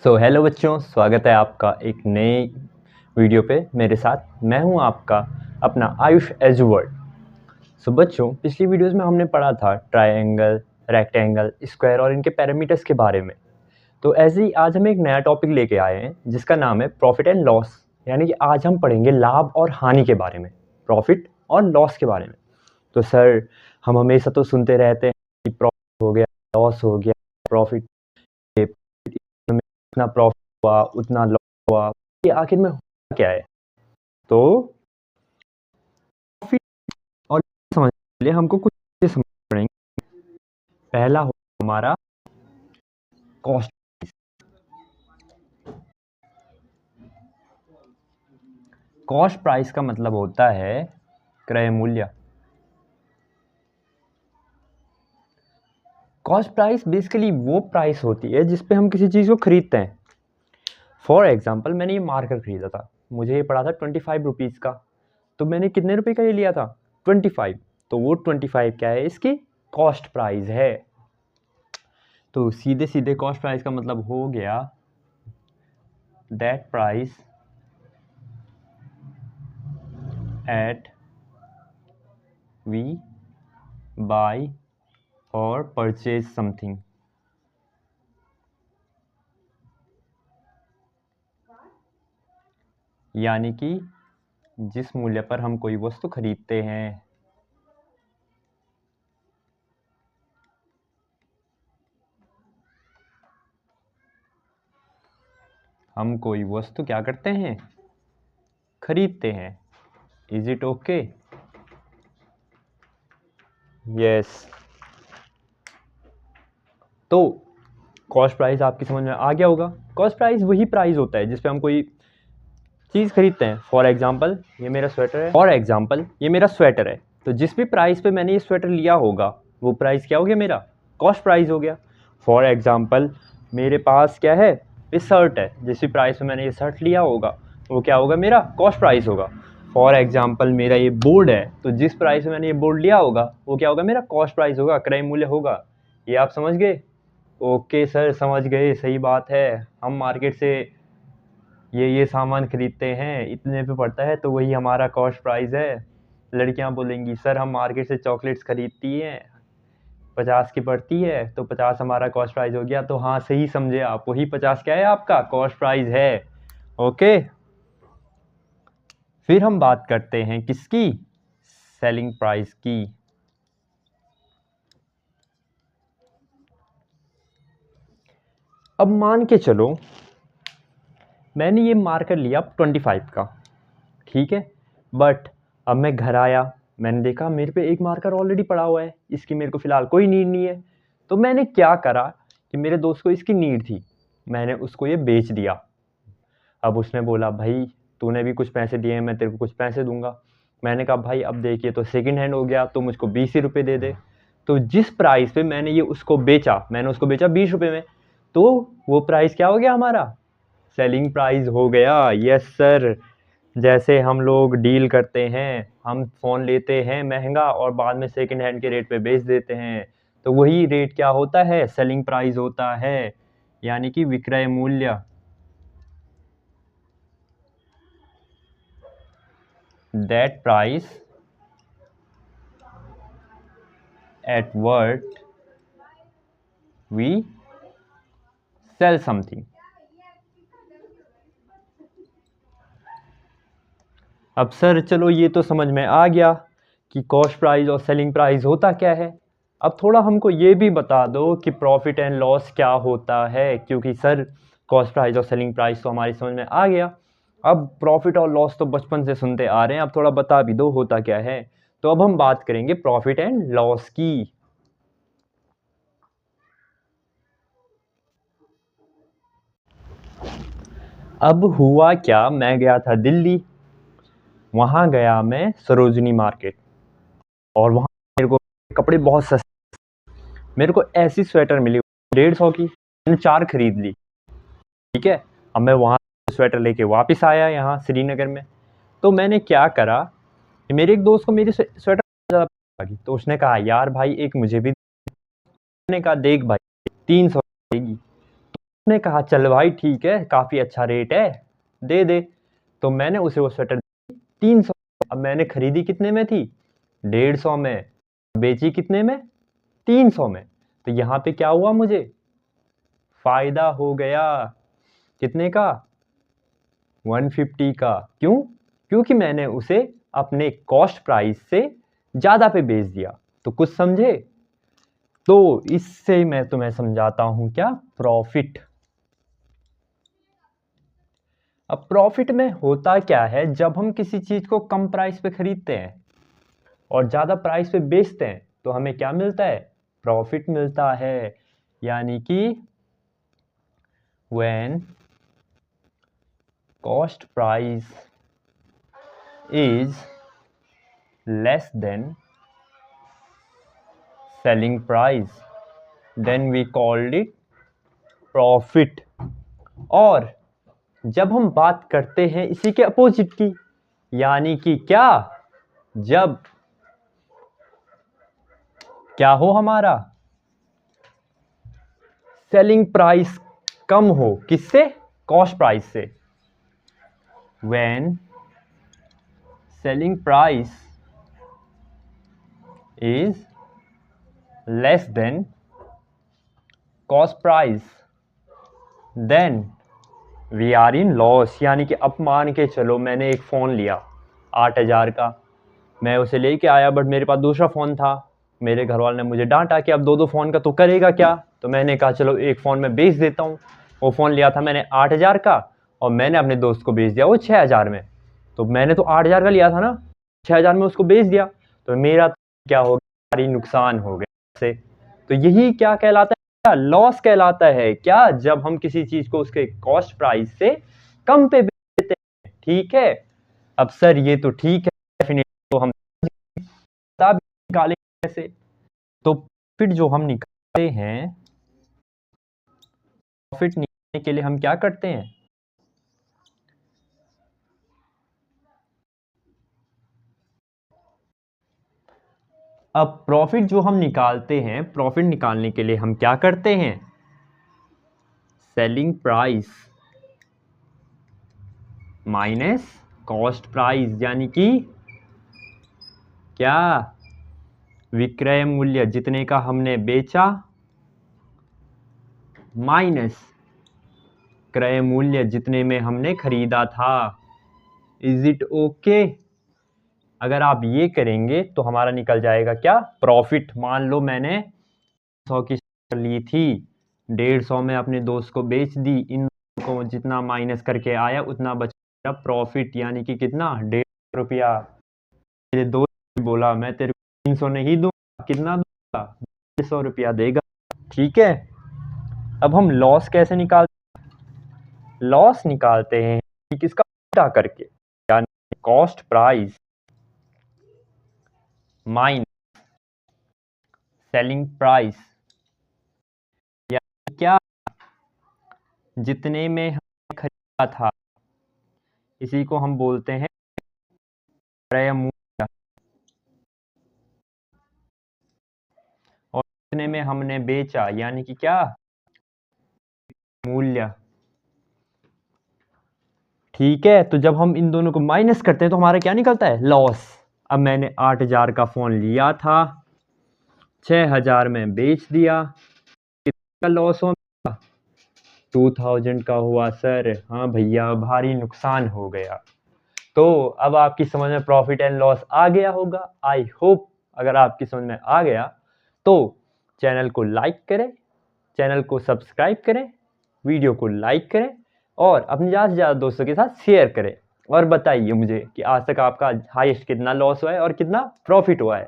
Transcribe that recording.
Hello बच्चों, स्वागत है आपका एक नए वीडियो पे मेरे साथ। मैं हूं आपका अपना आयुष एजुवर्ड। बच्चों, पिछली वीडियोस में हमने पढ़ा था ट्रायंगल, रेक्टेंगल, स्क्वायर और इनके पैरामीटर्स के बारे में। तो ऐसे ही आज हम एक नया टॉपिक लेके आए हैं जिसका नाम है प्रॉफिट एंड लॉस। यानी कि आज हम पढ़ेंगे लाभ और हानि के बारे में, प्रॉफिट और लॉस के बारे में। तो सर, हम हमेशा तो सुनते रहते हैं कि प्रॉफिट हो गया, लॉस हो गया, प्रॉफिट उतना प्रॉफिट हुआ, उतना लॉस हुआ, ये आखिर में होता क्या है? तो प्रॉफिट और समझने के लिए हमको कुछ चीजें समझ पड़ेंगी। पहला हो हमारा कॉस्ट। कॉस्ट प्राइस का मतलब होता है क्रय मूल्य। कॉस्ट प्राइस बेसिकली वो प्राइस होती है जिस पे हम किसी चीज़ को खरीदते हैं। फॉर एग्जाम्पल, मैंने ये मार्कर खरीदा था, मुझे ये पड़ा था 25 रुपीज़ का। तो मैंने कितने रुपए का ये लिया था? 25। तो वो 25 क्या है? इसकी कॉस्ट प्राइस है। तो सीधे सीधे कॉस्ट प्राइस का मतलब हो गया that price at we buy और परचेज समथिंग। यानी कि जिस मूल्य पर हम कोई वस्तु खरीदते हैं। हम कोई वस्तु क्या करते हैं? खरीदते हैं। Is it okay? यस। तो कॉस्ट प्राइस आपकी समझ में आ गया होगा। कॉस्ट प्राइस वही प्राइस होता है जिस पे हम कोई चीज़ खरीदते हैं। फॉर एग्जाम्पल, ये मेरा स्वेटर है। तो जिस भी प्राइस पे मैंने ये स्वेटर लिया होगा वो प्राइस क्या हो गया? मेरा कॉस्ट प्राइस हो गया। फॉर एग्जाम्पल, मेरे पास क्या है? ये शर्ट है। जिस भी प्राइस पे मैंने ये शर्ट लिया होगा वो क्या होगा? मेरा कॉस्ट प्राइस होगा। फॉर एग्जाम्पल, मेरा ये बोर्ड है, तो जिस प्राइस में मैंने ये बोर्ड लिया होगा वो क्या होगा? मेरा कॉस्ट प्राइस होगा, क्रय मूल्य होगा। ये आप समझ गए? ओके सर, समझ गए, सही बात है। हम मार्केट से ये सामान खरीदते हैं, इतने पे पड़ता है, तो वही हमारा कॉस्ट प्राइस है। लड़कियां बोलेंगी सर हम मार्केट से चॉकलेट्स खरीदती हैं, 50 की पड़ती है, तो 50 हमारा कॉस्ट प्राइस हो गया। तो हाँ, सही समझे आप, वही 50 क्या है? आपका कॉस्ट प्राइस है। ओके। फिर हम बात करते हैं किसकी? सेलिंग प्राइस की। अब मान के चलो मैंने ये मार्कर लिया 25 का, ठीक है। बट अब मैं घर आया, मैंने देखा मेरे पे एक मार्कर ऑलरेडी पड़ा हुआ है, इसकी मेरे को फ़िलहाल कोई नीड नहीं है। तो मैंने क्या करा कि मेरे दोस्त को इसकी नीड थी, मैंने उसको ये बेच दिया। अब उसने बोला भाई तूने भी कुछ पैसे दिए हैं, मैं तेरे को कुछ पैसे दूंगा। मैंने कहा भाई अब देखिए तो सेकंड हैंड हो गया, तो मुझको 20 ही रुपये दे दे। तो जिस प्राइस पे मैंने ये उसको बेचा, मैंने उसको बेचा 20 रुपये में, तो वो प्राइस क्या हो गया? हमारा सेलिंग प्राइस हो गया। Yes sir. जैसे हम लोग डील करते हैं, हम फ़ोन लेते हैं महंगा और बाद में सेकंड हैंड के रेट पे बेच देते हैं, तो वही रेट क्या होता है? सेलिंग प्राइस होता है, यानी कि विक्रय मूल्य। That price at what we sell something. अब सर चलो ये तो समझ में आ गया कि कॉस्ट प्राइस और सेलिंग प्राइस होता क्या है। अब थोड़ा हमको ये भी बता दो कि प्रॉफिट एंड लॉस क्या होता है, क्योंकि सर कॉस्ट प्राइस और सेलिंग प्राइस तो हमारी समझ में आ गया। अब प्रॉफिट और लॉस तो बचपन से सुनते आ रहे हैं, अब थोड़ा बता भी दो होता क्या है। तो अब हम बात करेंगे प्रॉफिट एंड लॉस की। अब हुआ क्या, मैं गया था दिल्ली, वहाँ गया मैं सरोजनी मार्केट, और वहाँ मेरे को कपड़े बहुत सस्ते, मेरे को ऐसी स्वेटर मिली 150 की, मैंने 4 खरीद ली, ठीक है। अब मैं वहाँ स्वेटर लेके वापस आया यहाँ श्रीनगर में। तो मैंने क्या करा कि मेरे एक दोस्त को मेरी स्वेटर ज़्यादा लगी, तो उसने कहा यार भाई एक मुझे भी, मैंने कहा देख भाई 300 देगी। उसने कहा चल भाई ठीक है, काफ़ी अच्छा रेट है, दे दे। तो मैंने उसे वो स्वेटर 300। अब मैंने खरीदी कितने में थी? 150 में। बेची कितने में? 300 में। तो यहाँ पे क्या हुआ, मुझे फ़ायदा हो गया। कितने का? 150 का। क्यों? क्योंकि मैंने उसे अपने कॉस्ट प्राइस से ज़्यादा पे बेच दिया। तो कुछ समझे? तो इससे मैं तुम्हें समझाता हूं क्या, प्रॉफिट। अब प्रॉफिट में होता क्या है, जब हम किसी चीज को कम प्राइस पे खरीदते हैं और ज्यादा प्राइस पे बेचते हैं तो हमें क्या मिलता है? प्रॉफिट मिलता है। यानी कि when cost price is less than selling price, then we called it profit. और जब हम बात करते हैं इसी के अपोजिट की, यानी कि क्या, जब क्या हो हमारा, सेलिंग प्राइस कम हो, किससे? कॉस्ट प्राइस से। When selling price is less than cost price, then we are in loss. यानी कि अब मान के चलो मैंने एक फ़ोन लिया 8,000 का, मैं उसे लेके आया, बट मेरे पास दूसरा फ़ोन था। मेरे घर वाले ने मुझे डांटा कि अब दो दो फ़ोन का तो करेगा क्या। तो मैंने कहा चलो एक फ़ोन मैं बेच देता हूँ। वो फ़ोन लिया था मैंने 8,000 का और मैंने अपने दोस्त को बेच दिया वो 6,000 में। तो मैंने तो 8,000 का लिया था ना, 6,000 में उसको बेच दिया। तो मेरा क्या हो गया, भारी नुकसान हो गया से। तो यही क्या कहलाता है, लॉस कहलाता है। क्या? जब हम किसी चीज़ को उसके कॉस्ट प्राइस से कम पे बेचते हैं। ठीक है। अब सर ये तो ठीक है, डेफिनेटली तो हम निकालें कैसे? तो प्रॉफिट जो हम निकालते हैं, प्रॉफिट निकालने के लिए हम क्या करते हैं? अब प्रॉफिट जो हम निकालते हैं, प्रॉफिट निकालने के लिए हम क्या करते हैं? Selling price minus cost price, यानी कि क्या, विक्रय मूल्य जितने का हमने बेचा माइनस क्रय मूल्य जितने में हमने खरीदा था। Is it okay? अगर आप ये करेंगे तो हमारा निकल जाएगा क्या, प्रॉफिट। मान लो मैंने 100 की ली थी, 150 में अपने दोस्त को बेच दी, इन को जितना माइनस करके आया उतना बचा प्रॉफिट। यानी कि कितना, 150 रुपया। मेरे दोस्त ने बोला मैं तेरे को 300 नहीं दूंगा, कितना दूंगा? 150 रुपया देगा। ठीक है। अब हम लॉस कैसे निकालते हैं? लॉस निकालते हैं कि किसका उल्टा करके, यानी cost price minus selling price, यानी क्या, जितने में हमने खरीदा था इसी को हम बोलते हैं क्रय मूल्य, और जितने में हमने बेचा यानी कि क्या, मूल्य। ठीक है। तो जब हम इन दोनों को माइनस करते हैं तो हमारा क्या निकलता है, लॉस। अब मैंने 8,000 का फ़ोन लिया था, 6,000 में बेच दिया, कितना लॉस हुआ? 2,000 का हुआ सर। हाँ भैया, भारी नुकसान हो गया। तो अब आपकी समझ में प्रॉफिट एंड लॉस आ गया होगा। आई होप अगर आपकी समझ में आ गया तो चैनल को लाइक करें, चैनल को सब्सक्राइब करें, वीडियो को लाइक करें और अपने ज़्यादा से ज़्यादा दोस्तों के साथ शेयर करें। और बताइए मुझे कि आज तक आपका हाईएस्ट कितना लॉस हुआ है और कितना प्रॉफिट हुआ है।